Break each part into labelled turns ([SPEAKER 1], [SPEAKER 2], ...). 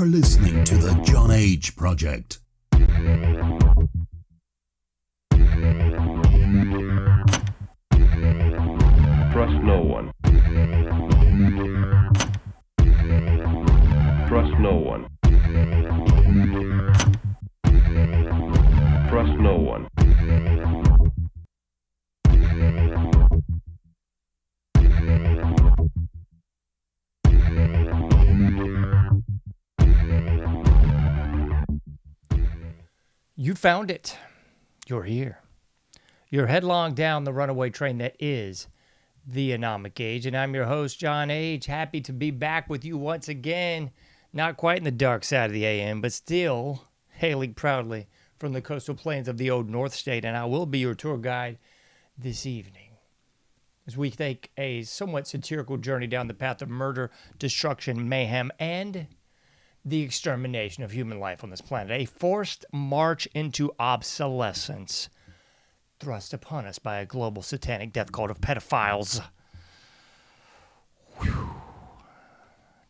[SPEAKER 1] are listening to the JohnAge Project.
[SPEAKER 2] Trust no one. Trust no one. Trust no one.
[SPEAKER 3] You found it. You're here. You're headlong down the runaway train that is the AnomicAge, and I'm your host, JohnAge. Happy to be back with you once again. Not quite in the dark side of the AM, but still hailing proudly from the coastal plains of the old North State, and I will be your tour guide this evening as we take a somewhat satirical journey down the path of murder, destruction, mayhem, and the extermination of human life on this planet. A forced march into obsolescence thrust upon us by a global satanic death cult of pedophiles. Whew.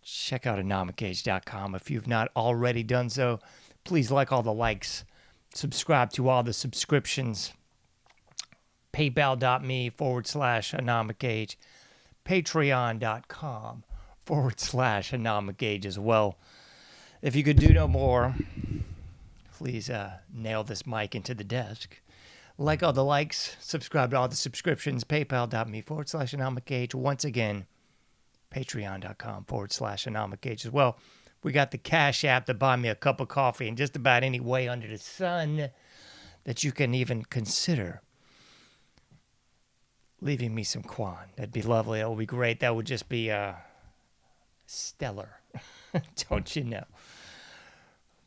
[SPEAKER 3] Check out AnomicAge.com if you've not already done so. Please like all the likes. Subscribe to all the subscriptions. PayPal.me/AnomicAge. Patreon.com/AnomicAge as well. If you could do no more, please nail this mic into the desk. Like all the likes, subscribe to all the subscriptions, paypal.me/AnomicAge. Once again, patreon.com/AnomicAge as well. We got the Cash App to buy me a cup of coffee in just about any way under the sun that you can even consider leaving me some Quan. That'd be lovely. That would be great. That would just be stellar. Don't you know?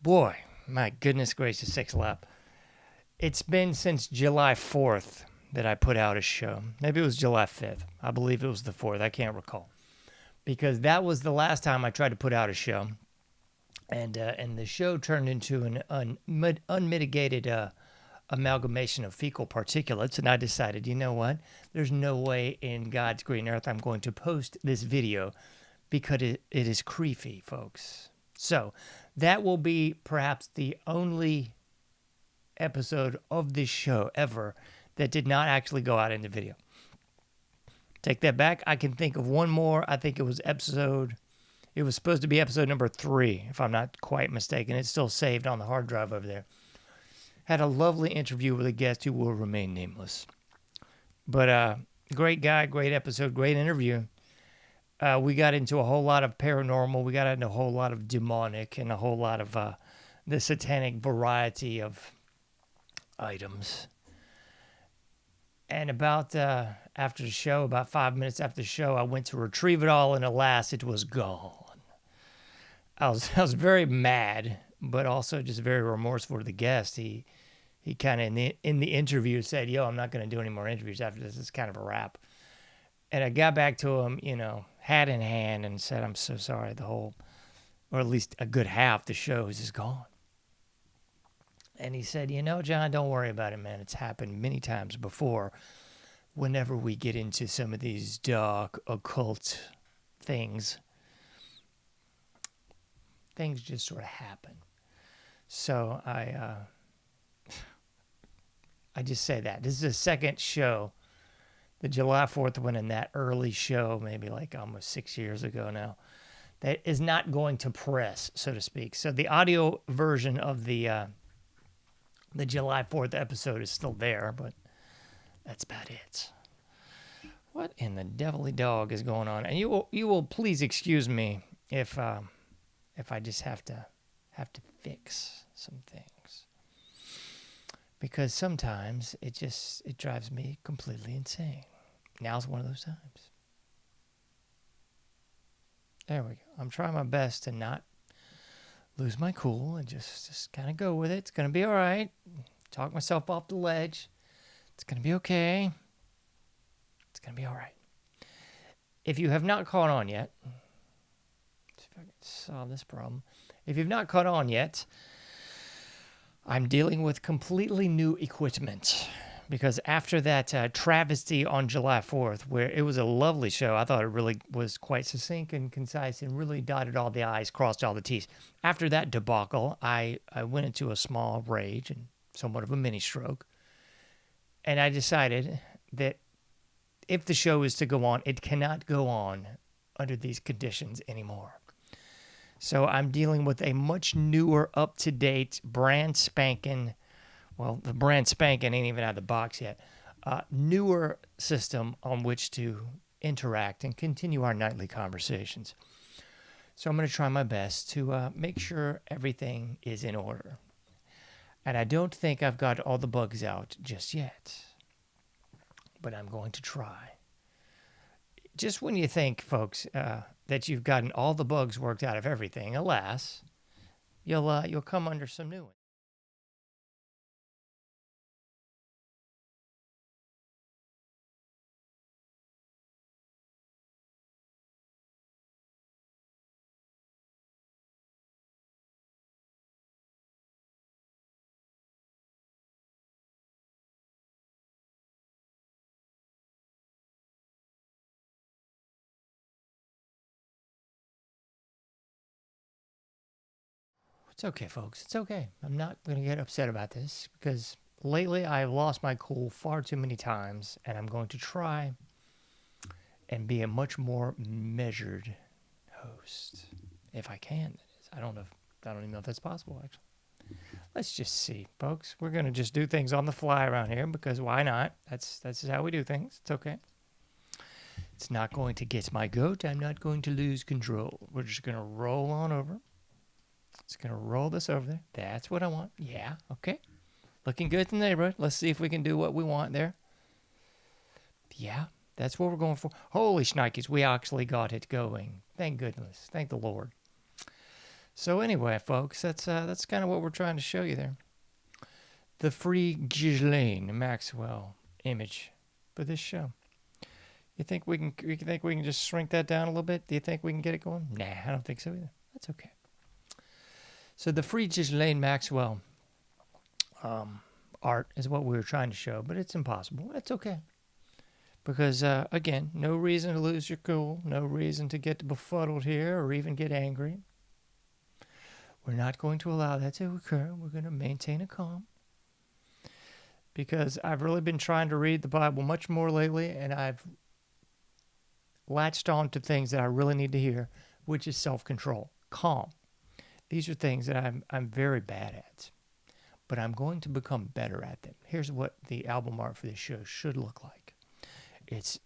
[SPEAKER 3] Boy, my goodness gracious, six lap. It's been since July 4th that I put out a show. Maybe it was July 5th. I believe it was the 4th. I can't recall. Because that was the last time I tried to put out a show. And the show turned into an unmitigated amalgamation of fecal particulates. And I decided, you know what? There's no way in God's green earth I'm going to post this video because it is creepy, folks. So that will be perhaps the only episode of this show ever that did not actually go out into video. Take that back. I can think of one more. I think it was supposed to be episode number 3, if I'm not quite mistaken. It's still saved on the hard drive over there. Had a lovely interview with a guest who will remain nameless. But great guy, great episode, great interview. We got into a whole lot of paranormal. We got into a whole lot of demonic and a whole lot of the satanic variety of items. And about after the show, about 5 minutes after the show, I went to retrieve it all, and alas, it was gone. I was very mad, but also just very remorseful to the guest. He kind of in the interview said, "Yo, I'm not going to do any more interviews after this. It's kind of a wrap." And I got back to him, hat in hand, and said, "I'm so sorry. The whole, or at least a good half, the show is just gone." And he said, "John, don't worry about it, man. It's happened many times before. Whenever we get into some of these dark, occult things, things just sort of happen." So I just say that. This is the second show. The July 4th one in that early show, maybe like almost 6 years ago now, that is not going to press, so to speak. So the audio version of the July 4th episode is still there, but that's about it. What in the devilly dog is going on? And you will please excuse me if I just have to fix some things, because sometimes it drives me completely insane. Now's one of those times. There we go. I'm trying my best to not lose my cool and just kind of go with it. It's going to be all right. Talk myself off the ledge. It's going to be okay. It's going to be all right. If you have not caught on yet, let's see if I can solve this problem. If you've not caught on yet, I'm dealing with completely new equipment. because after that travesty on July 4th, where it was a lovely show, I thought it really was quite succinct and concise and really dotted all the I's, crossed all the T's. After that debacle, I went into a small rage and somewhat of a mini stroke. And I decided that if the show is to go on, it cannot go on under these conditions anymore. So I'm dealing with a much newer, up-to-date, brand spanking, well, the brand spanking ain't even out of the box yet, newer system on which to interact and continue our nightly conversations. So I'm going to try my best to make sure everything is in order. And I don't think I've got all the bugs out just yet, but I'm going to try. Just when you think, folks, that you've gotten all the bugs worked out of everything, alas, you'll come under some new ones. It's okay, folks. It's okay. I'm not going to get upset about this because lately I've lost my cool far too many times, and I'm going to try and be a much more measured host, if I can. That is, I don't even know if that's possible. Actually, let's just see, folks. We're going to just do things on the fly around here because why not? That's how we do things. It's okay. It's not going to get my goat. I'm not going to lose control. We're just going to roll on over. It's going to roll this over there. That's what I want. Yeah, okay. Looking good in the neighborhood. Let's see if we can do what we want there. Yeah, that's what we're going for. Holy shnikes, we actually got it going. Thank goodness. Thank the Lord. So anyway, folks, that's kind of what we're trying to show you there. The free Ghislaine Maxwell image for this show. You think we can just shrink that down a little bit? Do you think we can get it going? Nah, I don't think so either. That's okay. So the free Ghislaine Maxwell art is what we were trying to show, but it's impossible. That's okay. Because, again, no reason to lose your cool, no reason to get befuddled here or even get angry. We're not going to allow that to occur. We're going to maintain a calm. Because I've really been trying to read the Bible much more lately, and I've latched on to things that I really need to hear, which is self-control, calm. These are things that I'm very bad at, but I'm going to become better at them. Here's what the album art for this show should look like. It's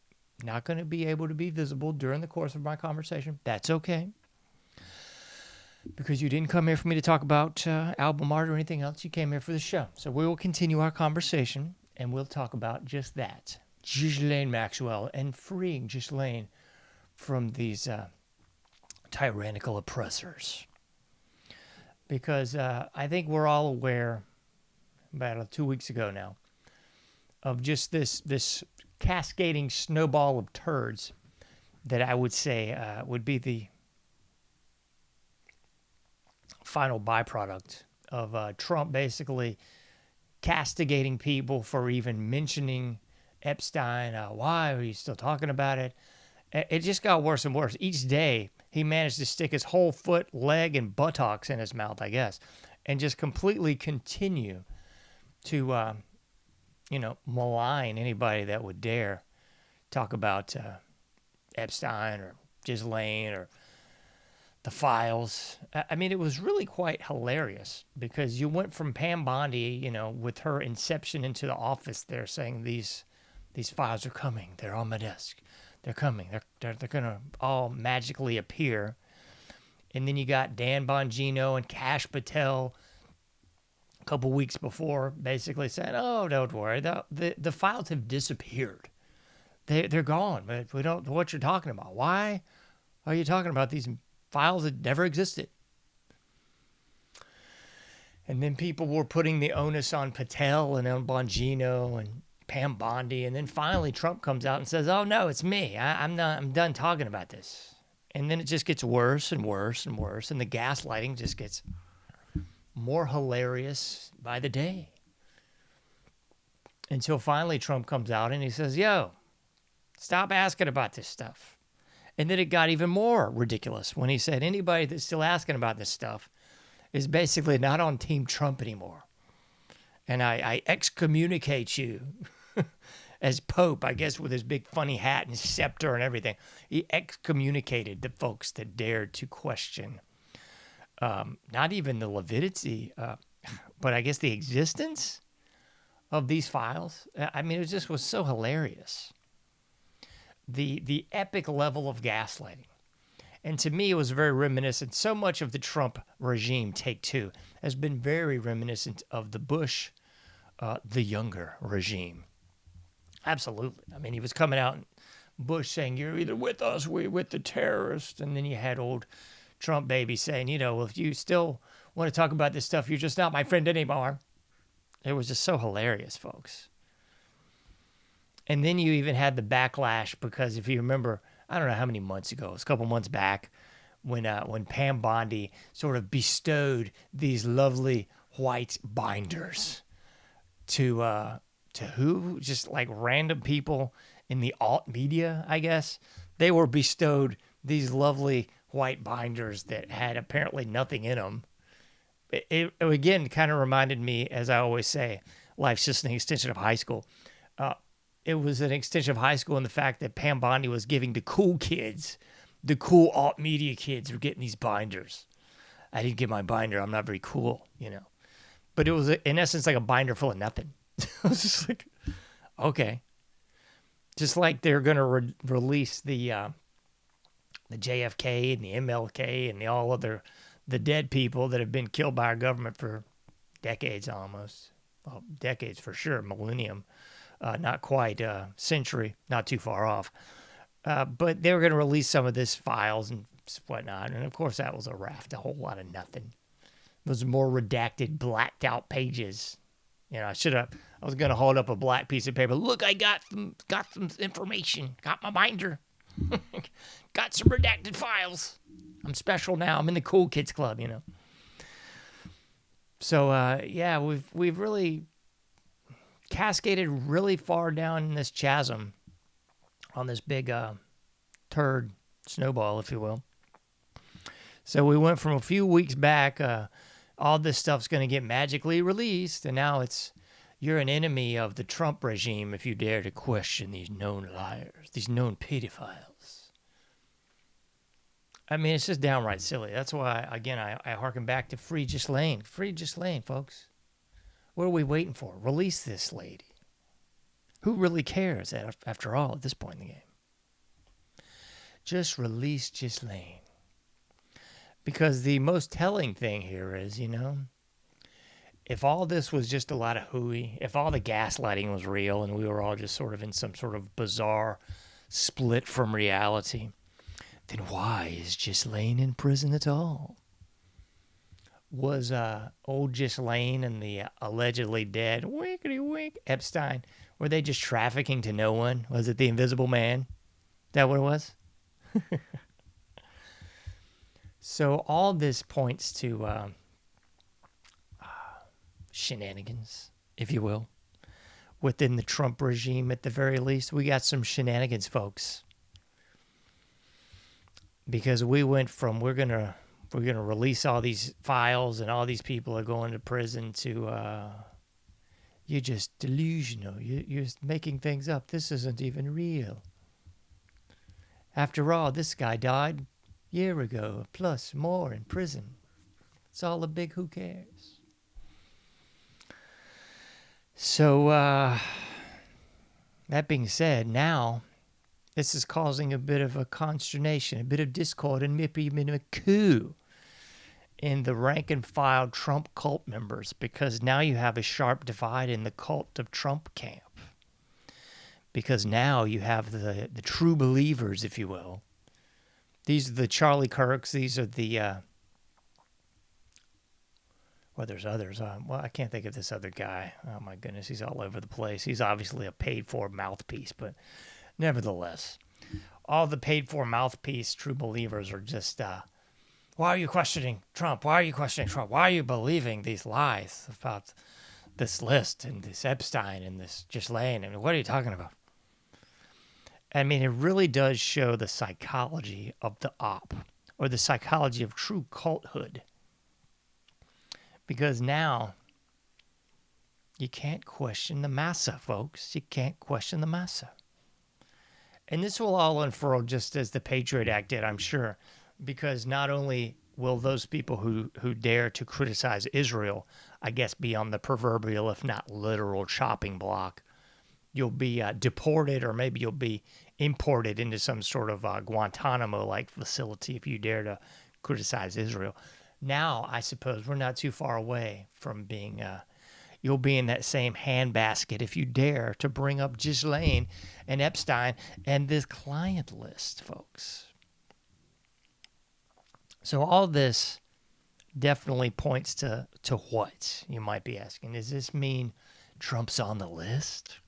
[SPEAKER 3] not going to be able to be visible during the course of my conversation. That's okay, because you didn't come here for me to talk about album art or anything else. You came here for the show. So we will continue our conversation, and we'll talk about just that. Ghislaine Maxwell and freeing Ghislaine from these tyrannical oppressors. Because I think we're all aware, about 2 weeks ago now, of just this cascading snowball of turds that I would say would be the final byproduct of Trump basically castigating people for even mentioning Epstein. Why are you still talking about it? It just got worse and worse. Each day, he managed to stick his whole foot, leg, and buttocks in his mouth, I guess, and just completely continue to, malign anybody that would dare talk about Epstein or Ghislaine or the files. I mean, it was really quite hilarious because you went from Pam Bondi, with her inception into the office there saying these files are coming. They're on my desk. They're coming. They're going to all magically appear. And then you got Dan Bongino and Kash Patel a couple weeks before basically saying, oh, don't worry. The files have disappeared. They're gone. But we don't know what you're talking about. Why are you talking about these files that never existed? And then people were putting the onus on Patel and on Bongino and Pam Bondi, and then finally Trump comes out and says, "Oh no, it's me. I'm done talking about this." And then it just gets worse and worse and worse, and the gaslighting just gets more hilarious by the day. Until finally Trump comes out and he says, yo, stop asking about this stuff. And then it got even more ridiculous when he said anybody that's still asking about this stuff is basically not on Team Trump anymore. And I excommunicate you as Pope, I guess with his big funny hat and scepter and everything. He excommunicated the folks that dared to question not even the validity, but I guess the existence of these files. I mean, it just was so hilarious. The epic level of gaslighting. And to me, it was very reminiscent. So much of the Trump regime, take two, has been very reminiscent of the Bush, the younger regime. Absolutely. I mean, he was coming out, Bush saying, you're either with us, we're with the terrorists. And then you had old Trump baby saying, you know, if you still want to talk about this stuff, you're just not my friend anymore. It was just so hilarious, folks. And then you even had the backlash because if you remember, I don't know how many months ago, it was a couple months back, when Pam Bondi sort of bestowed these lovely white binders to who? Just like random people in the alt media, I guess. They were bestowed these lovely white binders that had apparently nothing in them. It again kind of reminded me, as I always say, life's just an extension of high school. It was an extension of high school in the fact that Pam Bondi was giving the cool kids, the cool alt media kids were getting these binders. I didn't get my binder. I'm not very cool, you know. But it was, in essence, like a binder full of nothing. I was just like, okay. Just like they're going to release the JFK and the MLK and the dead people that have been killed by our government for decades almost. Well, decades for sure, millennium. Not quite a century, not too far off. But they were going to release some of this files and whatnot. And of course, that was a raft, a whole lot of nothing. Those more redacted, blacked out pages. You know, I was going to hold up a black piece of paper. Look, I got some information. Got my binder. Got some redacted files. I'm special now. I'm in the cool kids club, you know. So, yeah, we've really cascaded really far down in this chasm on this big turd snowball, if you will. So we went from a few weeks back, all this stuff's going to get magically released, and now you're an enemy of the Trump regime if you dare to question these known liars, these known pedophiles. I mean, it's just downright silly. That's why, again, I harken back to Free Ghislaine. Free Ghislaine, folks. What are we waiting for? Release this lady. Who really cares, after all, at this point in the game? Just release Ghislaine. Because the most telling thing here is, you know, if all this was just a lot of hooey, if all the gaslighting was real and we were all just sort of in some sort of bizarre split from reality, then why is Ghislaine in prison at all? Was old Ghislaine and the allegedly dead, winkety wink, Epstein, were they just trafficking to no one? Was it the Invisible Man? Is that what it was? So all this points to shenanigans, if you will, within the Trump regime at the very least. We got some shenanigans, folks. Because we went from we're gonna release all these files and all these people are going to prison to you're just delusional. You're making things up. This isn't even real. After all, this guy died a year ago, plus more in prison. It's all a big who cares. So that being said, now this is causing a bit of a consternation, a bit of discord, and maybe even a coup in the rank and file Trump cult members, because now you have a sharp divide in the cult of Trump camp. Because now you have the true believers, if you will. These are the Charlie Kirks. These are the, well, there's others. Well, I can't think of this other guy. Oh, my goodness, he's all over the place. He's obviously a paid-for mouthpiece, but nevertheless, all the paid-for mouthpiece true believers are just, why are you questioning Trump? Why are you questioning Trump? Why are you believing these lies about this list and this Epstein and this Ghislaine. I mean, what are you talking about? I mean, it really does show the psychology of the op, or the psychology of true culthood. Because now you can't question the massa, folks. You can't question the massa. And this will all unfurl just as the Patriot Act did, I'm sure. Because not only will those people who dare to criticize Israel, I guess, be on the proverbial, if not literal, chopping block, you'll be deported, or maybe you'll be imported into some sort of Guantanamo-like facility if you dare to criticize Israel. Now, I suppose we're not too far away from being, you'll be in that same handbasket if you dare to bring up Ghislaine and Epstein and this client list, folks. So all this definitely points to what, you might be asking. Does this mean Trump's on the list?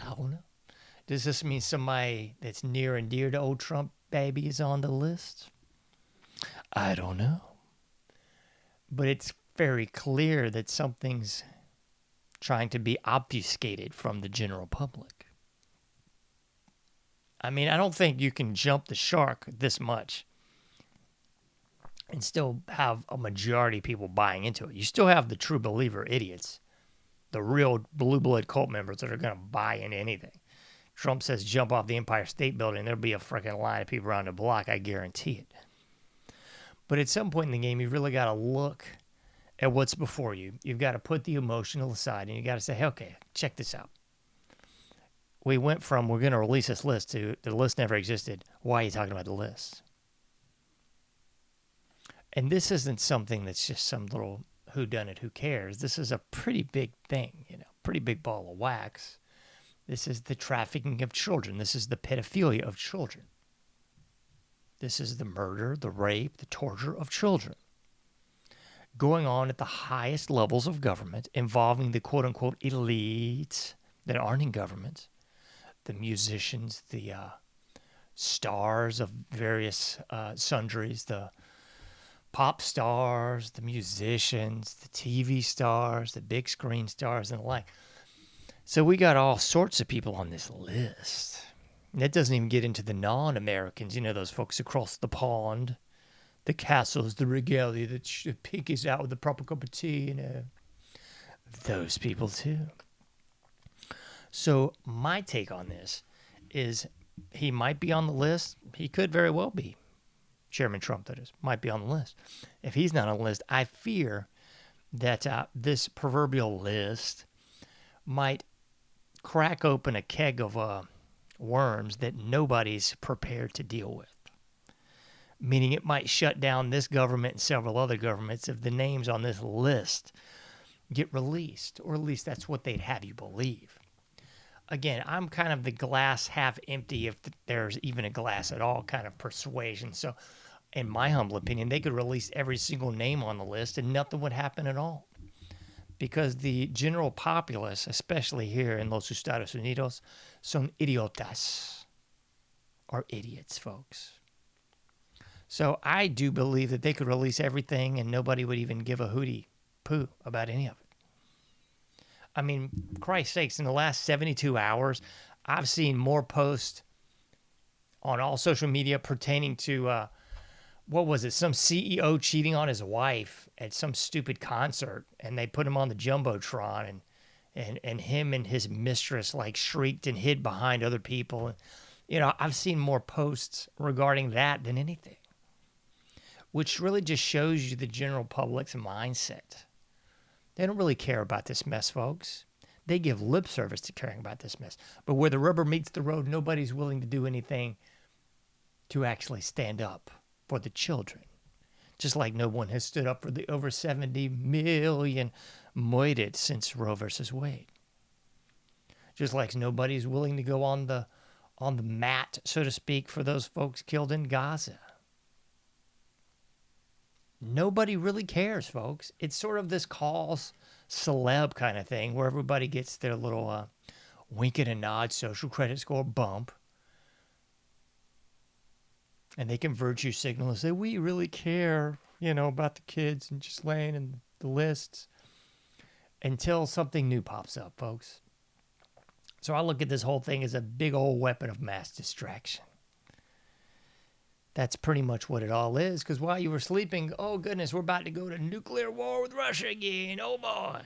[SPEAKER 3] I don't know. Does this mean somebody that's near and dear to old Trump baby is on the list? I don't know. But it's very clear that something's trying to be obfuscated from the general public. I mean, I don't think you can jump the shark this much and still have a majority of people buying into it. You still have the true believer idiots, the real blue blood cult members that are going to buy into anything. Trump says jump off the Empire State Building, there'll be a freaking line of people around the block, I guarantee it. But at some point in the game, you really got to look at what's before you. You've got to put the emotional aside, and you got to say, hey, okay, check this out. We went from we're going to release this list to the list never existed. Why are you talking about the list? And this isn't something that's just some little whodunit, who cares. This is a pretty big thing, pretty big ball of wax. This is the trafficking of children. This is the pedophilia of children. This is the murder, the rape, the torture of children going on at the highest levels of government, involving the quote-unquote elites that aren't in government, the musicians, the stars of various sundries, the pop stars, the musicians, the TV stars, the big screen stars, and the like. So we got all sorts of people on this list. And that doesn't even get into the non-Americans, those folks across the pond, the castles, the regalia, the pinkies out with the proper cup of tea, those people too. So my take on this is he might be on the list. He could very well be. Chairman Trump, that is, might be on the list. If he's not on the list, I fear that this proverbial list might crack open a keg of worms that nobody's prepared to deal with. Meaning it might shut down this government and several other governments if the names on this list get released, or at least that's what they'd have you believe. Again, I'm kind of the glass half empty, if there's even a glass at all, kind of persuasion. So in my humble opinion, they could release every single name on the list and nothing would happen at all. Because the general populace, especially here in Los Estados Unidos, son idiotas, are idiots, folks. So I do believe that they could release everything and nobody would even give a hootie poo about any of it. I mean, Christ's sakes, in the last 72 hours, I've seen more posts on all social media pertaining to, some CEO cheating on his wife at some stupid concert, and they put him on the Jumbotron, and him and his mistress shrieked and hid behind other people. I've seen more posts regarding that than anything, which really just shows you the general public's mindset. They don't really care about this mess, folks. They give lip service to caring about this mess. But where the rubber meets the road, nobody's willing to do anything to actually stand up for the children. Just like no one has stood up for the over 70 million murdered since Roe versus Wade. Just like nobody's willing to go on the mat, so to speak, for those folks killed in Gaza. Nobody really cares, folks. It's sort of this cause celeb kind of thing where everybody gets their little wink and a nod social credit score bump. And they can virtue signal and say, we really care, about the kids and Ghislaine and the lists. until something new pops up, folks. So I look at this whole thing as a big old weapon of mass distraction. That's pretty much what it all is, because while you were sleeping, oh goodness, we're about to go to nuclear war with Russia again. Oh boy.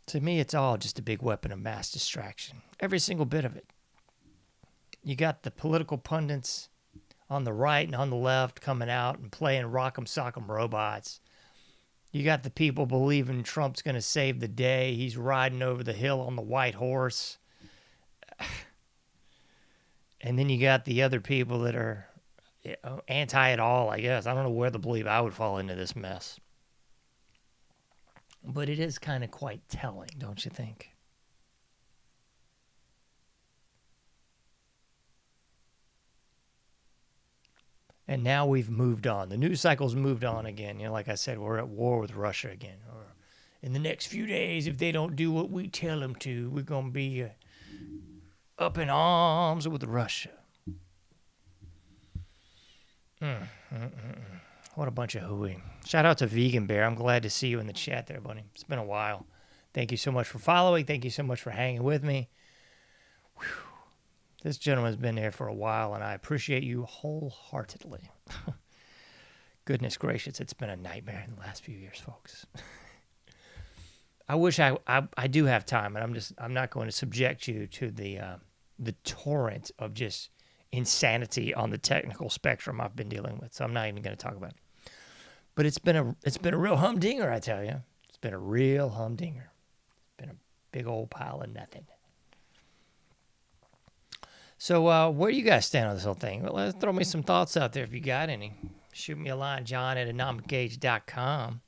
[SPEAKER 3] To me, it's all just a big weapon of mass distraction. Every single bit of it. You got the political pundits on the right and on the left coming out and playing rock'em sock'em robots. You got the people believing Trump's going to save the day. He's riding over the hill on the white horse. And then you got the other people that are anti it all, I guess. I don't know where to believe I would fall into this mess. But it is kind of quite telling, don't you think? And now we've moved on. The news cycle's moved on again. You know, like I said, we're at war with Russia again. Or in the next few days, if they don't do what we tell them to, we're going to be up in arms with Russia. What a bunch of hooey. Shout out to Vegan Bear. I'm glad to see you in the chat there, buddy. It's been a while. Thank you so much for following. Thank you so much for hanging with me. Whew. This gentleman's been there for a while, and I appreciate you wholeheartedly. Goodness gracious, it's been a nightmare in the last few years, folks. I wish I do have time, and I'm not going to subject you to the torrent of just insanity on the technical spectrum I've been dealing with. So I'm not even going to talk about it. But it's been a real humdinger, I tell you. It's been a real humdinger. It's been a big old pile of nothing. So where do you guys stand on this whole thing? Well, let's throw me some thoughts out there if you got any. Shoot me a line, John@AnomicAge.com,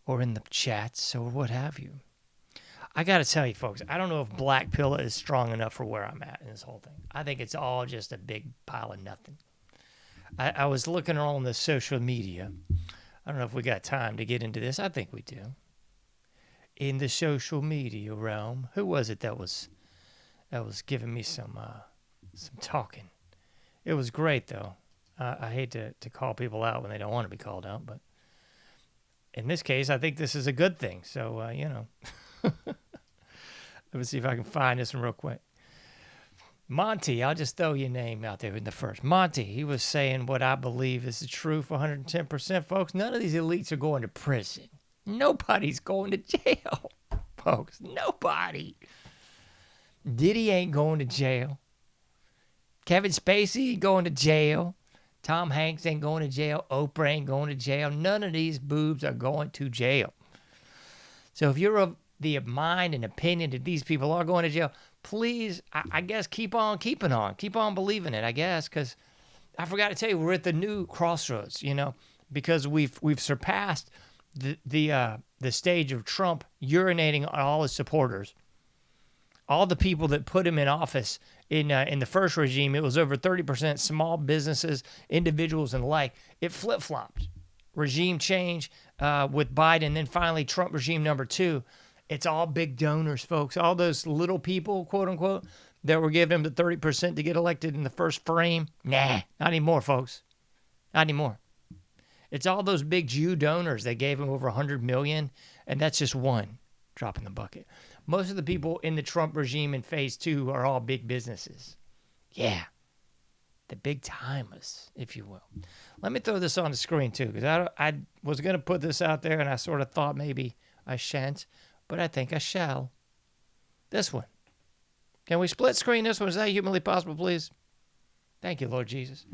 [SPEAKER 3] or in the chats or what have you. I got to tell you, folks, I don't know if Black Pill is strong enough for where I'm at in this whole thing. I think it's all just a big pile of nothing. I was looking on the social media. I don't know if we got time to get into this. I think we do. In the social media realm, who was it that was giving me some talking? It was great, though. I hate to call people out when they don't want to be called out, but in this case, I think this is a good thing. So, Let me see if I can find this one real quick. Monty, I'll just throw your name out there in the first. Monty, he was saying what I believe is the truth 110%, folks. None of these elites are going to prison. Nobody's going to jail, folks. Nobody. Diddy ain't going to jail. Kevin Spacey ain't going to jail. Tom Hanks ain't going to jail. Oprah ain't going to jail. None of these boobs are going to jail. So if you're of the mind and opinion that these people are going to jail, please, I guess, keep on keeping on. Keep on believing it, I guess, because I forgot to tell you, we're at the new crossroads, because we've surpassed the stage of Trump urinating on all his supporters. All the people that put him in office in the first regime, it was over 30% small businesses, individuals, and the like. It flip-flopped. Regime change with Biden, then finally Trump regime number 2. It's all big donors, folks. All those little people, quote unquote, that were giving him the 30% to get elected in the first frame. Nah, not anymore, folks. Not anymore. It's all those big Jew donors that gave him over $100 million, and that's just one drop in the bucket. Most of the people in the Trump regime in phase 2 are all big businesses. Yeah. The big timers, if you will. Let me throw this on the screen, too, because I was going to put this out there, and I sort of thought maybe I shan't, but I think I shall. This one. Can we split screen this one? Is that humanly possible, please? Thank you, Lord Jesus.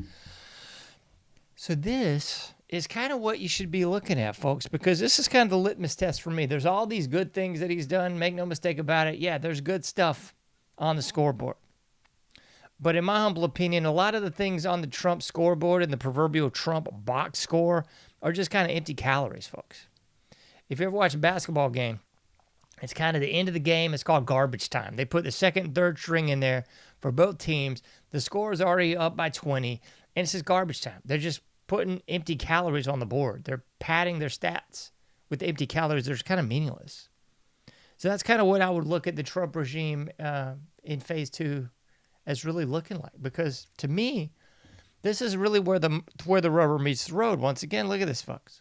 [SPEAKER 3] So this is kind of what you should be looking at, folks, because this is kind of the litmus test for me. There's all these good things that he's done. Make no mistake about it. Yeah, there's good stuff on the scoreboard. But in my humble opinion, a lot of the things on the Trump scoreboard and the proverbial Trump box score are just kind of empty calories, folks. If you ever watch a basketball game, it's kind of the end of the game. It's called garbage time. They put the second and third string in there for both teams. The score is already up by 20, and it's just garbage time. They're just putting empty calories on the board. They're padding their stats with empty calories. They're kind of meaningless. So that's kind of what I would look at the Trump regime in phase 2 as really looking like. Because to me, this is really where the rubber meets the road. Once again, look at this, folks.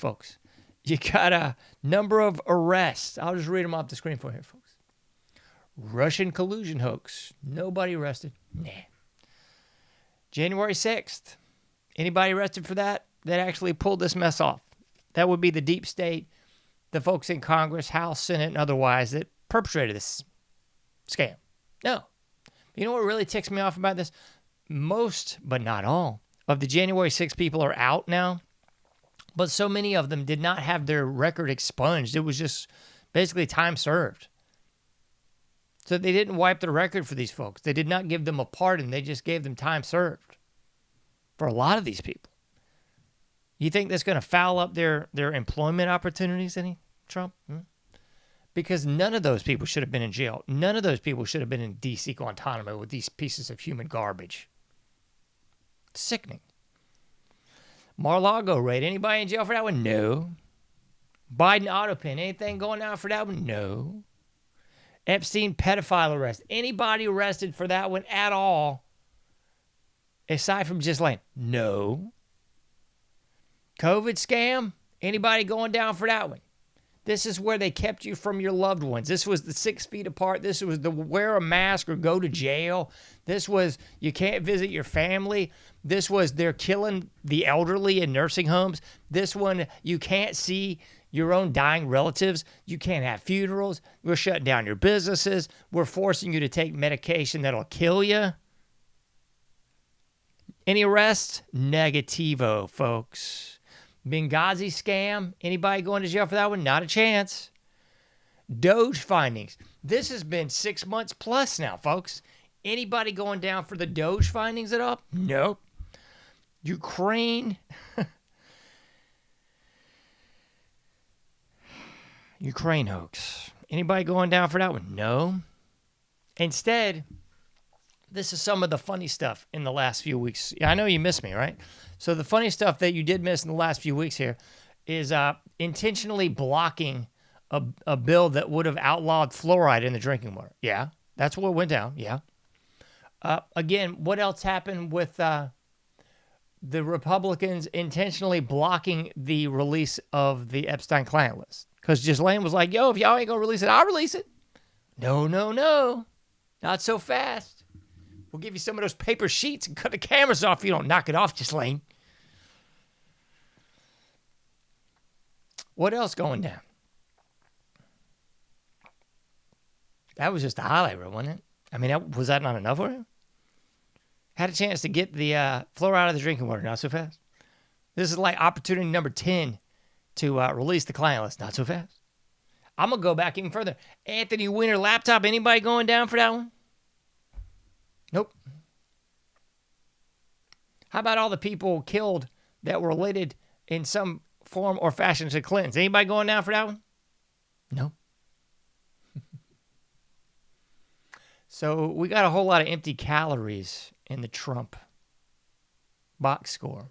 [SPEAKER 3] folks. You got a number of arrests. I'll just read them off the screen for you, folks. Russian collusion hoax. Nobody arrested. Nah. January 6th. Anybody arrested for that actually pulled this mess off? That would be the deep state, the folks in Congress, House, Senate, and otherwise that perpetrated this scam. No. You know what really ticks me off about this? Most, but not all, of the January 6th people are out now, but so many of them did not have their record expunged. It was just basically time served. So they didn't wipe the record for these folks. They did not give them a pardon. They just gave them time served for a lot of these people. You think that's going to foul up their employment opportunities, any, Trump? Because none of those people should have been in jail. None of those people should have been in D.C. Guantanamo with these pieces of human garbage. Sickening. Mar-a-Lago raid. Anybody in jail for that one? No. Biden autopin. Anything going out for that one? No. Epstein pedophile arrest. Anybody arrested for that one at all? Aside from Ghislaine? No. COVID scam? Anybody going down for that one? This is where they kept you from your loved ones. This was the 6 feet apart. This was the wear a mask or go to jail. This was you can't visit your family. This was they're killing the elderly in nursing homes. This one, you can't see your own dying relatives. You can't have funerals. We're shutting down your businesses. We're forcing you to take medication that'll kill you. Any arrests? Negativo, folks. Benghazi scam. Anybody going to jail for that one? Not a chance. Doge findings. This has been 6 months plus now, folks. Anybody going down for the Doge findings at all? Nope. Ukraine. Ukraine hoax. Anybody going down for that one? No. Instead, this is some of the funny stuff in the last few weeks. Yeah, I know you missed me, right? So the funny stuff that you did miss in the last few weeks here is intentionally blocking a bill that would have outlawed fluoride in the drinking water. Yeah, that's what went down. Yeah. Again, what else happened with the Republicans intentionally blocking the release of the Epstein client list? Because Ghislaine was like, yo, if y'all ain't going to release it, I'll release it. No. Not so fast. We'll give you some of those paper sheets and cut the cameras off if you don't knock it off, Ghislaine. What else going down? That was just the highlight reel, wasn't it? I mean, was that not enough for him? Had a chance to get the fluoride out of the drinking water, not so fast. This is like opportunity number 10 to release the client list, not so fast. I'm going to go back even further. Anthony Weiner laptop, anybody going down for that one? Nope. How about all the people killed that were related in some form or fashion to Clintons? Anybody going down for that one? No. So we got a whole lot of empty calories in the Trump box score.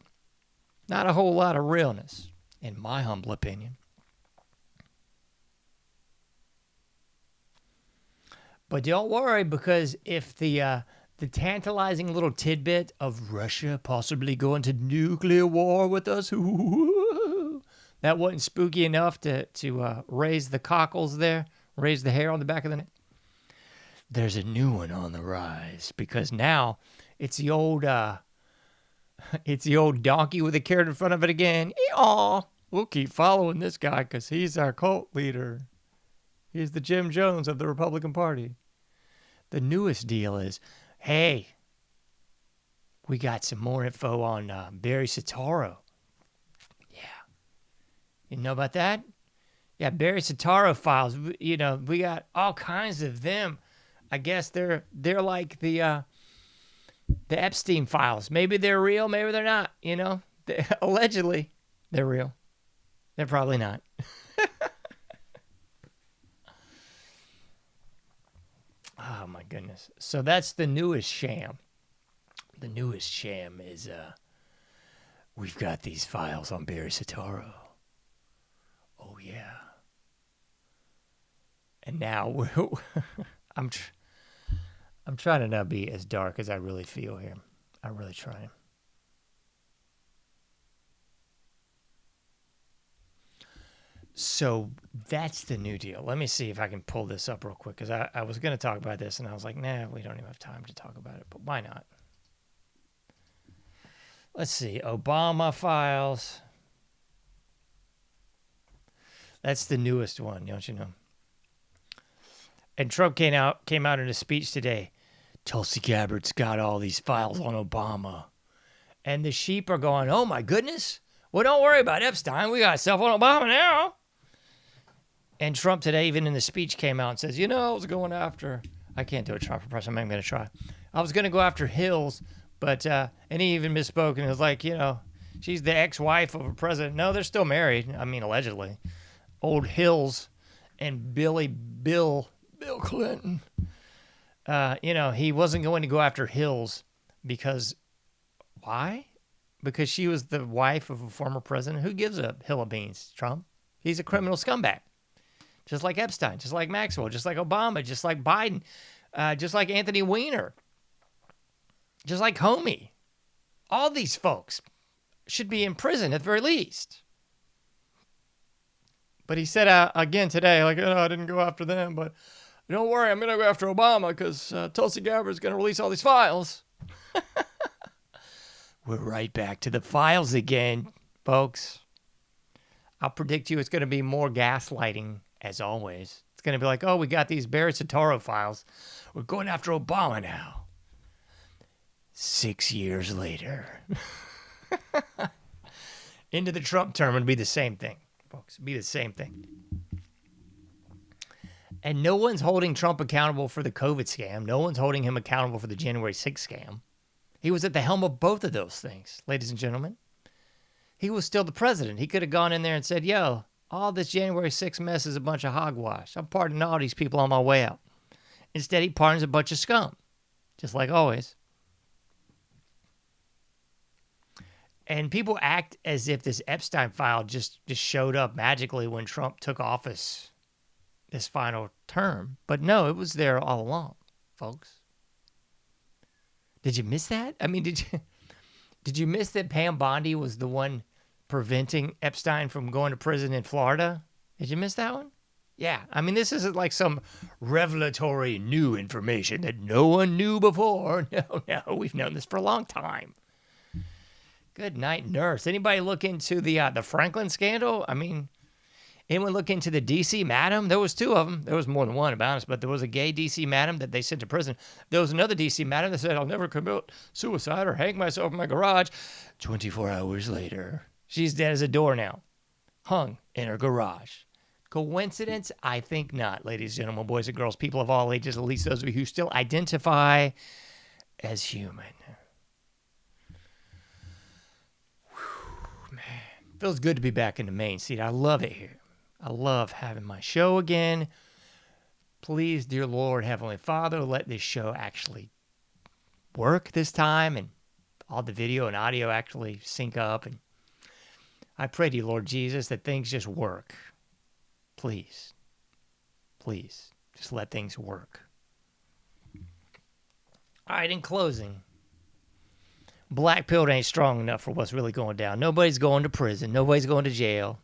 [SPEAKER 3] Not a whole lot of realness, in my humble opinion. But don't worry, because if the tantalizing little tidbit of Russia possibly going to nuclear war with us, that wasn't spooky enough to raise the cockles there, raise the hair on the back of the neck. There's a new one on the rise, because now it's the old donkey with a carrot in front of it again. Aw, we'll keep following this guy because he's our cult leader. He's the Jim Jones of the Republican Party. The newest deal is, hey, we got some more info on Barry Soetoro. Yeah. You know about that? Yeah, Barry Soetoro files. You know, we got all kinds of them. I guess they're like the Epstein files. Maybe they're real, maybe they're not. You know, allegedly they're real. They're probably not. Oh my goodness. So that's the newest sham. The newest sham is we've got these files on Barry Soetoro. Oh yeah. And now I'm trying to not be as dark as I really feel here. I'm really trying. So that's the new deal. Let me see if I can pull this up real quick, because I was going to talk about this, and I was like, nah, we don't even have time to talk about it, but why not? Let's see. Obama files. That's the newest one, don't you know? And Trump came out in a speech today. Tulsi Gabbard's got all these files on Obama. And the sheep are going, oh my goodness. Well, don't worry about Epstein. We got stuff on Obama now. And Trump today, even in the speech, came out and says, you know, I was going after, I can't do a Trump impression, I'm going to try. I was going to go after Hills, but, and he even misspoke and was like, you know, she's the ex-wife of a president. No, they're still married. I mean, allegedly. Old Hills and Bill Clinton. You know, he wasn't going to go after Hills because, why? Because she was the wife of a former president. Who gives a hill of beans? Trump. He's a criminal scumbag. Just like Epstein, just like Maxwell, just like Obama, just like Biden, just like Anthony Weiner, just like Comey. All these folks should be in prison at the very least. But he said again today, like, oh, I didn't go after them, but don't worry, I'm going to go after Obama because Tulsi Gabbard's going to release all these files. We're right back to the files again, folks. I'll predict you it's going to be more gaslighting, as always. It's going to be like, oh, we got these Barry Soetoro files. We're going after Obama now. 6 years later. Into the Trump term would be the same thing, folks. It'd be the same thing. And no one's holding Trump accountable for the COVID scam. No one's holding him accountable for the January 6th scam. He was at the helm of both of those things, ladies and gentlemen. He was still the president. He could have gone in there and said, yo, all this January 6th mess is a bunch of hogwash. I'm pardoning all these people on my way out. Instead, he pardons a bunch of scum, just like always. And people act as if this Epstein file just showed up magically when Trump took office this final term. But no, it was there all along, folks. Did you miss that? I mean, did you miss that Pam Bondi was the one preventing Epstein from going to prison in Florida? Did you miss that one? Yeah. I mean, this isn't like some revelatory new information that no one knew before. No, we've known this for a long time. Good night, nurse. Anybody look into the Franklin scandal? I mean, anyone look into the D.C. madam? There was two of them. There was more than one, to be honest, but there was a gay D.C. madam that they sent to prison. There was another D.C. madam that said, I'll never commit suicide or hang myself in my garage. 24 hours later, she's dead as a door now, hung in her garage. Coincidence? I think not, ladies and gentlemen, boys and girls, people of all ages, at least those of you who still identify as human. Whew, man, feels good to be back in the main seat. I love it here. I love having my show again. Please, dear Lord, Heavenly Father, let this show actually work this time and all the video and audio actually sync up. And I pray to you, Lord Jesus, that things just work. Please, just let things work. All right, in closing, black pill ain't strong enough for what's really going down. Nobody's going to prison. Nobody's going to jail.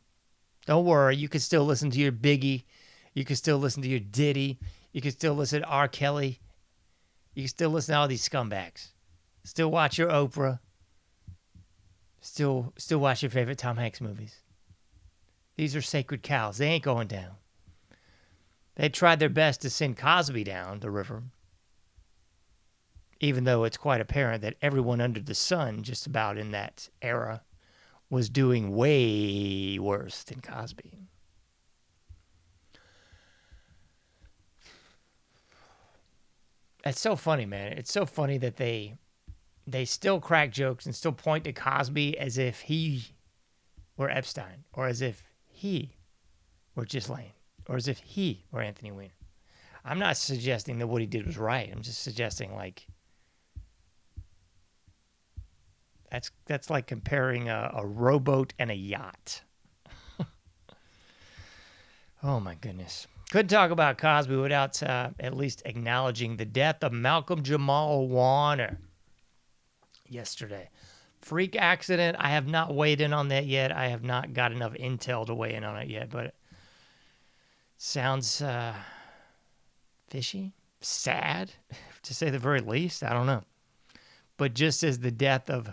[SPEAKER 3] Don't worry. You can still listen to your Biggie. You can still listen to your Diddy. You can still listen to R. Kelly. You can still listen to all these scumbags. Still watch your Oprah. Still watch your favorite Tom Hanks movies. These are sacred cows. They ain't going down. They tried their best to send Cosby down the river, even though it's quite apparent that everyone under the sun just about in that era was doing way worse than Cosby. It's so funny, man. It's so funny that they still crack jokes and still point to Cosby as if he were Epstein, or as if he were Ghislaine, or as if he were Anthony Weiner. I'm not suggesting that what he did was right. I'm just suggesting, like, that's like comparing a rowboat and a yacht. Oh, my goodness. Couldn't talk about Cosby without at least acknowledging the death of Malcolm Jamal Warner yesterday. Freak accident. I have not weighed in on that yet. I have not got enough intel to weigh in on it yet, but it sounds fishy, sad, to say the very least. I don't know. But just as the death of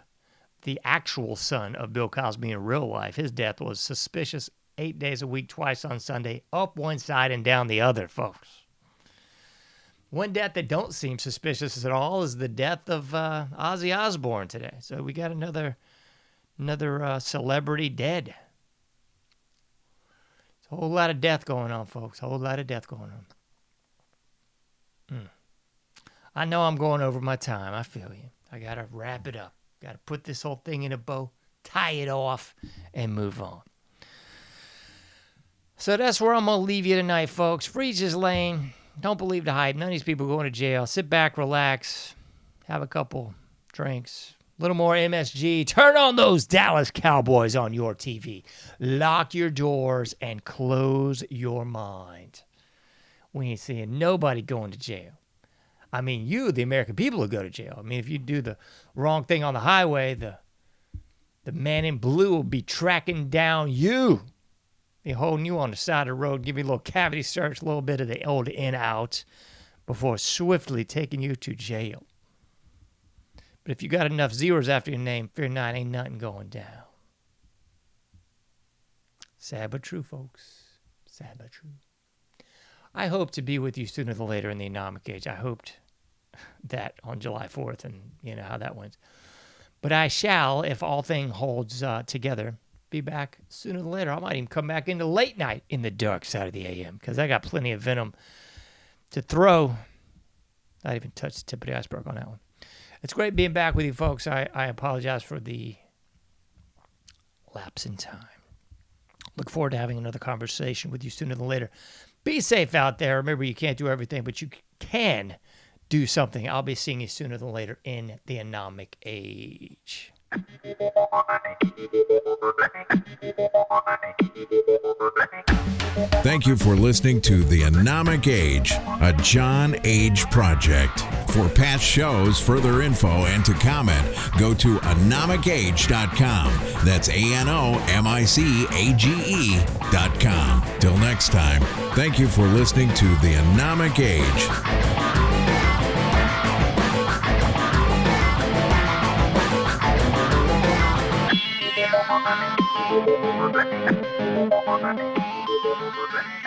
[SPEAKER 3] the actual son of Bill Cosby in real life, his death was suspicious 8 days a week, twice on Sunday, up one side and down the other, folks. One death that don't seem suspicious at all is the death of Ozzy Osbourne today. So we got another celebrity dead. It's a whole lot of death going on, folks. A whole lot of death going on. I know I'm going over my time. I feel you. I got to wrap it up. Got to put this whole thing in a bow, tie it off, and move on. So that's where I'm going to leave you tonight, folks. Freeze's Lane. Don't believe the hype. None of these people going to jail. Sit back, relax, have a couple drinks, a little more MSG. Turn on those Dallas Cowboys on your TV. Lock your doors and close your mind. We ain't seeing nobody going to jail. I mean, you, the American people, will go to jail. I mean, if you do the wrong thing on the highway, the man in blue will be tracking down you. Be holding you on the side of the road, give you a little cavity search, a little bit of the old in-out before swiftly taking you to jail. But if you got enough zeros after your name, fear not, ain't nothing going down. Sad but true, folks. Sad but true. I hope to be with you sooner than later in the AnomicAge. I hoped that on July 4th, and you know how that went. But I shall, if all things holds together, be back sooner than later. I might even come back into late night in the dark side of the AM because I got plenty of venom to throw. Not even touched the tip of the iceberg on that one. It's great being back with you, folks. I apologize for the lapse in time. Look forward to having another conversation with you sooner than later. Be safe out there. Remember, you can't do everything, but you can do something. I'll be seeing you sooner than later in the AnomicAge.
[SPEAKER 1] Thank you for listening to the AnomicAge, a JohnAge project. For past shows, further info, and to comment, go to AnomicAge.com. That's AnomicAge.com. Till next time, thank you for listening to the AnomicAge.
[SPEAKER 4] Thank you.